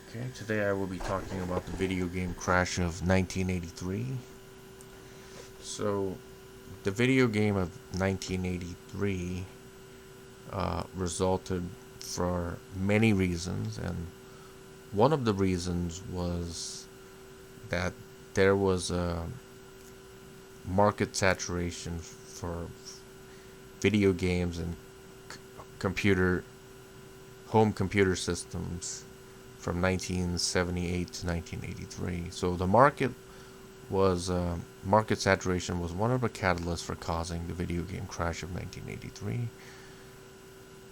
Okay, today I will be talking about the video game crash of 1983. So, the video game of 1983 resulted for many reasons, and one of the reasons was that there was a market saturation for video games and computer home computer systems from 1978 to 1983. So the market saturation was one of the catalysts for causing the video game crash of 1983.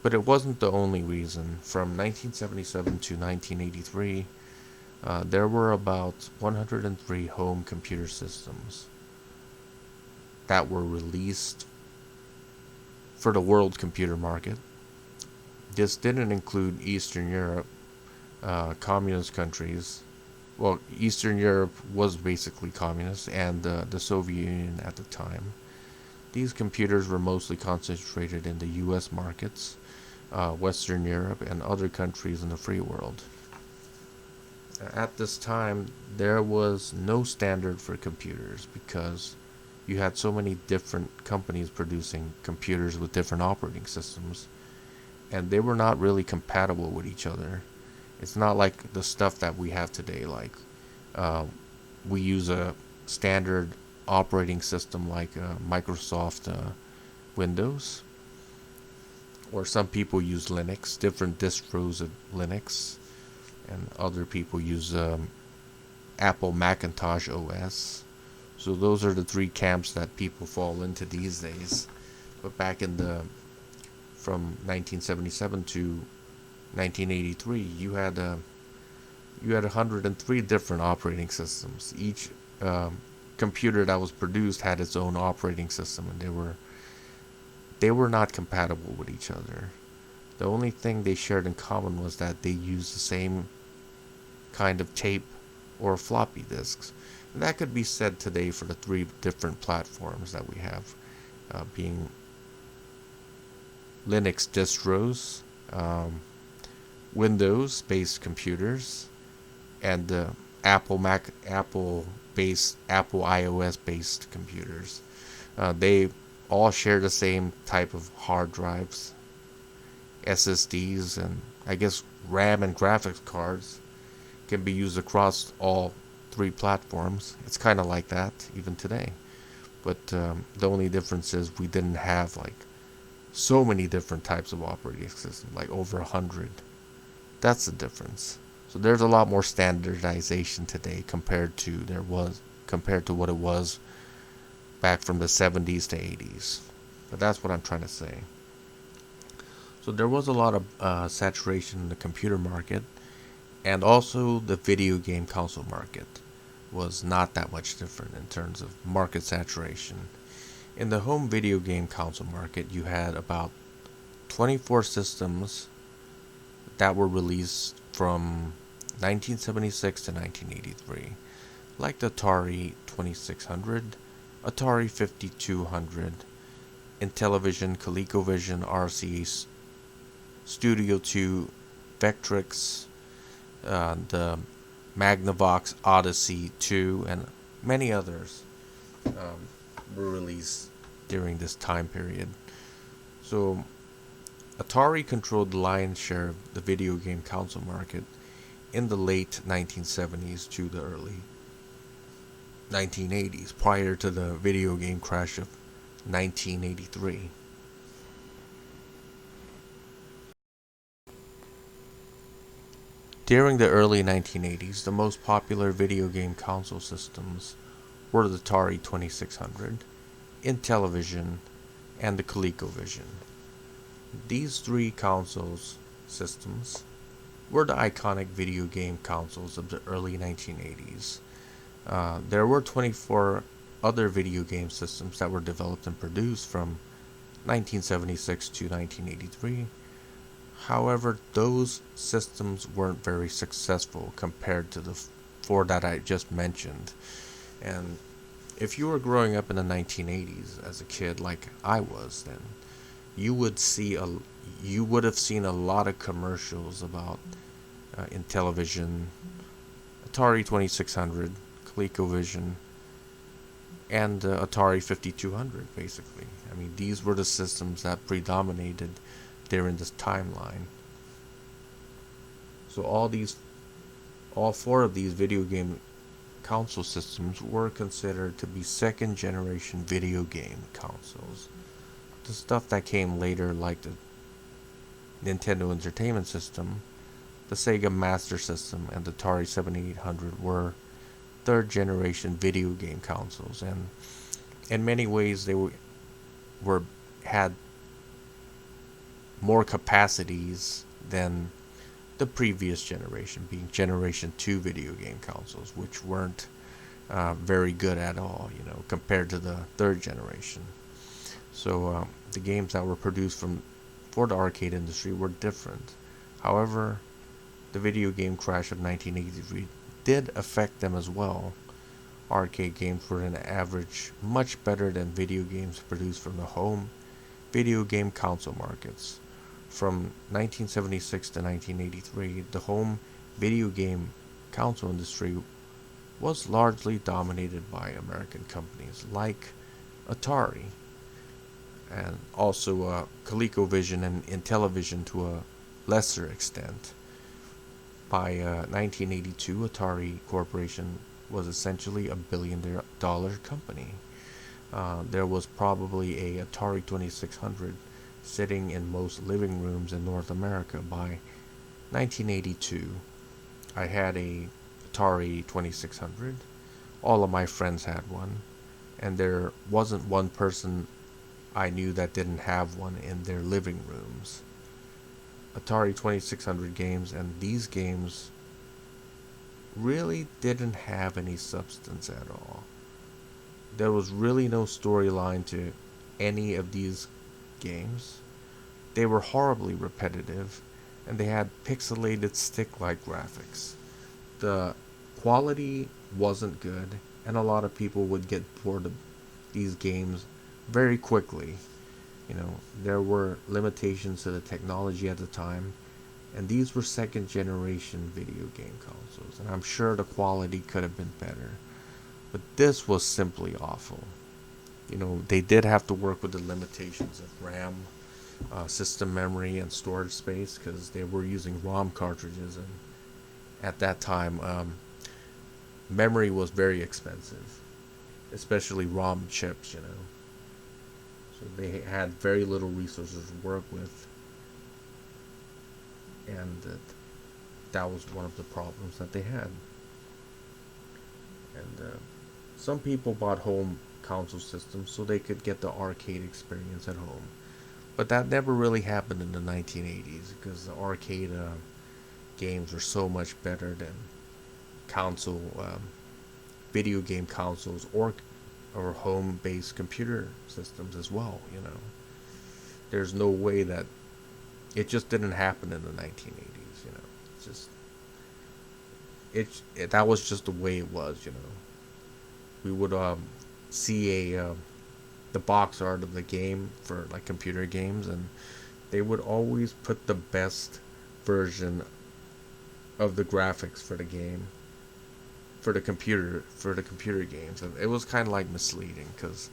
But it wasn't the only reason. From 1977 to 1983, there were about 103 home computer systems that were released for the world computer market. This didn't include Eastern Europe, communist countries. Well, Eastern Europe was basically communist, and the Soviet Union at the time. These computers were mostly concentrated in the US markets, Western Europe, and other countries in the free world. At this time, there was no standard for computers because you had so many different companies producing computers with different operating systems, and they were not really compatible with each other. It's not like the stuff that we have today, like uh, we use a standard operating system like Microsoft Windows, or some people use Linux, different distros of Linux, and other people use Apple Macintosh OS. So those are the three camps that people fall into these days. But back in the from 1977 to 1983, you had 103 different operating systems. Each computer that was produced had its own operating system, and they were not compatible with each other. The only thing they shared in common was that they used the same kind of tape or floppy disks. And that could be said today for the three different platforms that we have, being Linux distros, Windows-based computers, and Apple iOS-based computers. They all share the same type of hard drives, SSDs, and I guess RAM and graphics cards can be used across all three platforms. It's kind of like that even today. But the only difference is we didn't have like so many different types of operating systems, like over 100. That's the difference. So there's a lot more standardization today compared to what it was back from the 70s to 80s. But that's what I'm trying to say. So there was a lot of saturation in the computer market, and also the video game console market was not that much different in terms of market saturation. In the home video game console market, you had about 24 systems that were released from 1976 to 1983, like the Atari 2600, Atari 5200, Intellivision, ColecoVision, RCA, Studio 2, Vectrix, the Magnavox Odyssey 2, and many others were released during this time period. So Atari controlled the lion's share of the video game console market in the late 1970s to the early 1980s, prior to the video game crash of 1983. During the early 1980s, the most popular video game console systems were the Atari 2600, Intellivision, and the ColecoVision. These three consoles systems were the iconic video game consoles of the early 1980s. There were 24 other video game systems that were developed and produced from 1976 to 1983. However, those systems weren't very successful compared to the four that I just mentioned. And if you were growing up in the 1980s as a kid like I was, then you would have seen a lot of commercials about Intellivision, Atari 2600, ColecoVision, and Atari 5200, basically. I mean, these were the systems that predominated during this timeline. So all four of these video game console systems were considered to be second generation video game consoles. The stuff that came later, like the Nintendo Entertainment System, the Sega Master System, and the Atari 7800, were third generation video game consoles, and in many ways they had more capacities than the previous generation, being Generation 2 video game consoles, which weren't very good at all, compared to the third generation. So the games that were produced for the arcade industry were different. However, the video game crash of 1983 did affect them as well. Arcade games were, on average, much better than video games produced from the home video game console markets. From 1976 to 1983, the home video game console industry was largely dominated by American companies like Atari, and also ColecoVision and Intellivision to a lesser extent. By 1982, Atari Corporation was essentially a billion-dollar company. There was probably a Atari 2600 sitting in most living rooms in North America by 1982. I had a Atari 2600. All of my friends had one, and there wasn't one person I knew that didn't have one in their living rooms. Atari 2600 games, and these games really didn't have any substance at all. There was really no storyline to any of these games. They were horribly repetitive, and they had pixelated stick-like graphics. The quality wasn't good, and a lot of people would get bored of these games very quickly. There were limitations to the technology at the time, and these were second generation video game consoles, and I'm sure the quality could have been better. But this was simply awful. They did have to work with the limitations of RAM, system memory, and storage space, because they were using ROM cartridges, and at that time, memory was very expensive, especially ROM chips, So they had very little resources to work with, and that was one of the problems that they had. And some people bought home console systems so they could get the arcade experience at home, but that never really happened in the 1980s, because the arcade games were so much better than console video game consoles or home-based computer systems as well. There's no way that it just didn't happen in the 1980s. It's just that was just the way it was. We would see the box art of the game for like computer games, and they would always put the best version of the graphics for the game for the computer games, and it was kind of like misleading, because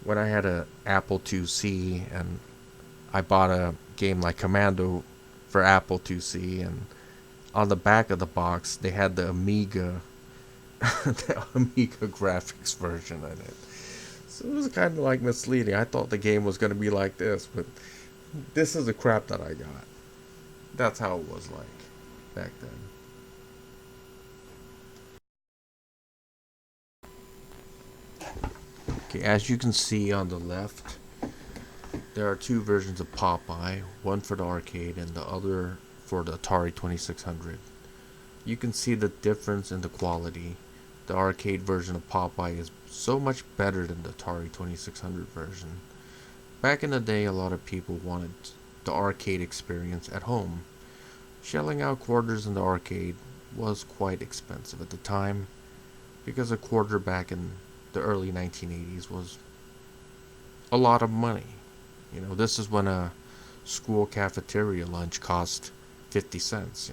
when I had a Apple IIc and I bought a game like Commando for Apple IIc, and on the back of the box they had the Amiga the Amiga graphics version in it. So it was kind of like misleading. I thought the game was going to be like this, but this is the crap that I got. That's how it was like back then. Okay, as you can see on the left, there are two versions of Popeye, one for the arcade and the other for the Atari 2600. You can see the difference in the quality. The arcade version of Popeye is so much better than the Atari 2600 version. Back in the day, a lot of people wanted the arcade experience at home. Shelling out quarters in the arcade was quite expensive at the time, because a quarter back in the early 1980s was a lot of money. This is when a school cafeteria lunch cost 50 cents,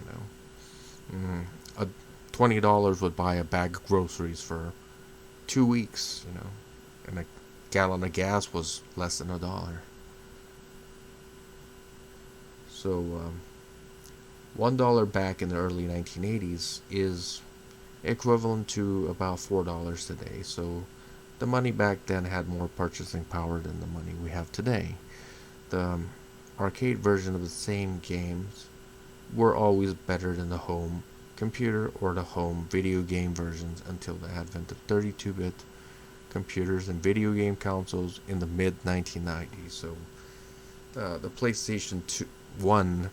A $20 would buy a bag of groceries for 2 weeks, and a gallon of gas was less than $1. So $1 back in the early 1980s is equivalent to about $4 today. So the money back then had more purchasing power than the money we have today. The arcade version of the same games were always better than the home computer or the home video game versions until the advent of 32-bit computers and video game consoles in the mid 1990s. So the PlayStation 1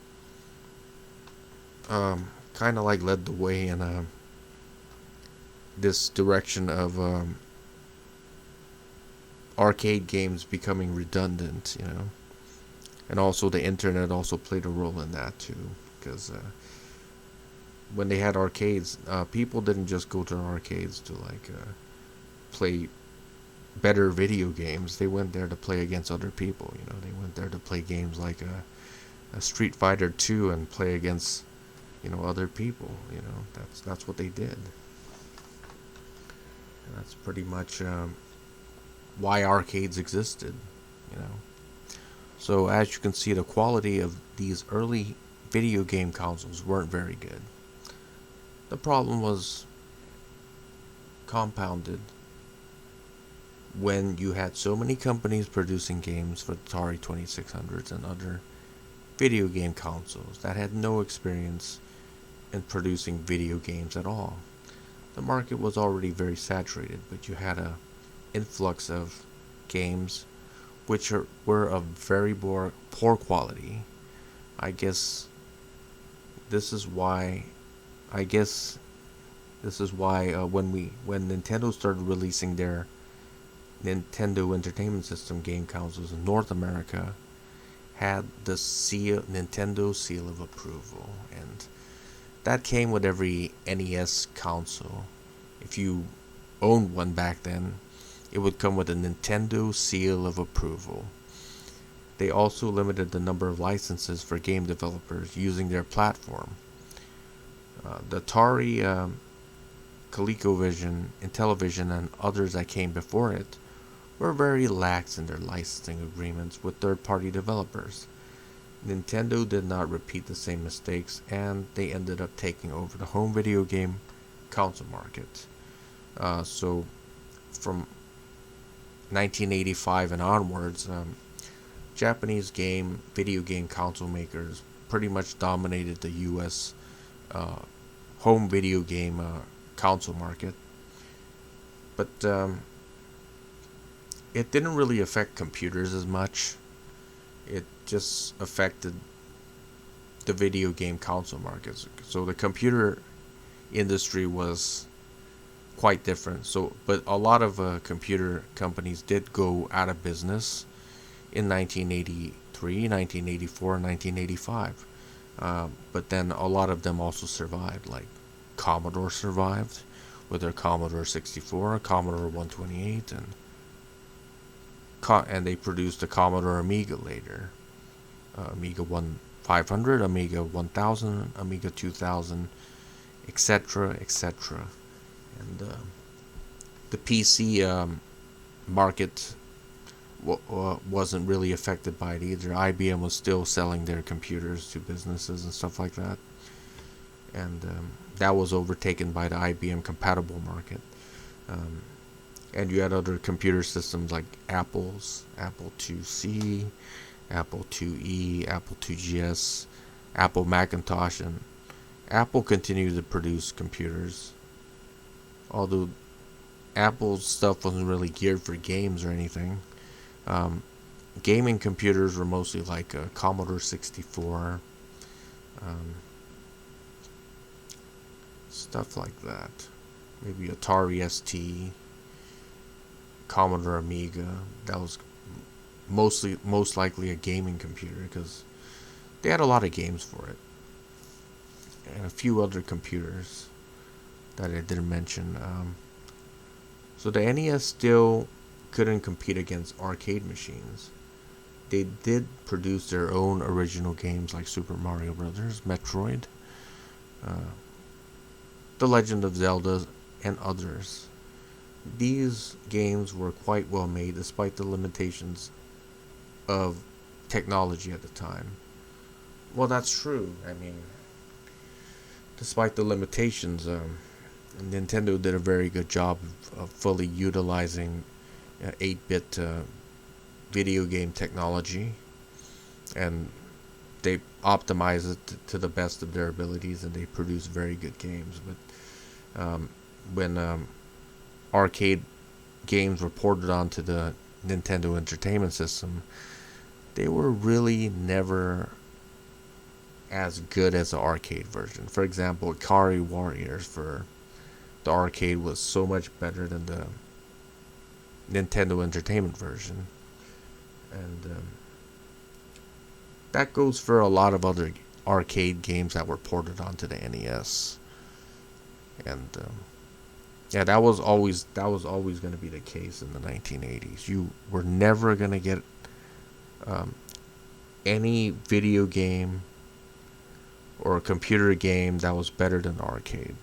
kind of like led the way in this direction of arcade games becoming redundant, and also the internet also played a role in that too, because when they had arcades, people didn't just go to arcades to play better video games. They went there to play against other people. They went there to play games like a Street Fighter 2 and play against other people. That's what they did. And that's pretty much why arcades existed. So as you can see, the quality of these early video game consoles weren't very good. The problem was compounded when you had so many companies producing games for Atari 2600s and other video game consoles that had no experience in producing video games at all. The market was already very saturated, but you had an influx of games which were of very poor quality. I guess this is why when Nintendo started releasing their Nintendo Entertainment System game consoles in North America, had the Nintendo seal of approval, and that came with every NES console. If you owned one back then, it would come with a Nintendo seal of approval. They also limited the number of licenses for game developers using their platform. The Atari, ColecoVision, Intellivision, and others that came before it were very lax in their licensing agreements with third-party developers. Nintendo did not repeat the same mistakes, and they ended up taking over the home video game console market. So from 1985 and onwards, Japanese video game console makers pretty much dominated the U.S. Home video game console market. But it didn't really affect computers as much. It just affected the video game console markets. So the computer industry was quite different. But a lot of computer companies did go out of business in 1983, 1984, and 1985. But then a lot of them also survived. Like Commodore survived with their Commodore 64, Commodore 128, and they produced the Commodore Amiga later. Amiga 500, Amiga 1000, Amiga 2000, etc., etc. And the PC market wasn't really affected by it either. IBM was still selling their computers to businesses and stuff like that. And that was overtaken by the IBM compatible market. And you had other computer systems like Apple's, Apple IIc, Apple IIe, Apple IIgs, Apple Macintosh, and Apple continued to produce computers. Although Apple's stuff wasn't really geared for games or anything. Gaming computers were mostly like a Commodore 64, stuff like that. Maybe Atari ST, Commodore Amiga. That was most likely a gaming computer because they had a lot of games for it, and a few other computers that I didn't mention. So the NES still couldn't compete against arcade machines. They did produce their own original games like Super Mario Brothers, Metroid, The Legend of Zelda, and others. These games were quite well made despite the limitations of technology at the time. Well, that's true. I mean, despite the limitations, Nintendo did a very good job of fully utilizing 8-bit video game technology, and they optimize it to the best of their abilities, and they produce very good games. But when arcade games were ported onto the Nintendo Entertainment System, they were really never as good as the arcade version. For example, Ikari Warriors for the arcade was so much better than the Nintendo Entertainment version, and that goes for a lot of other arcade games that were ported onto the NES. And yeah, that was always going to be the case in the 1980s. You were never going to get any video game or a computer game that was better than arcade.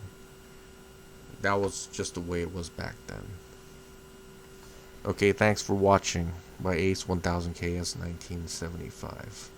That was just the way it was back then. Okay, thanks for watching. My Ace 1000 KS 1975.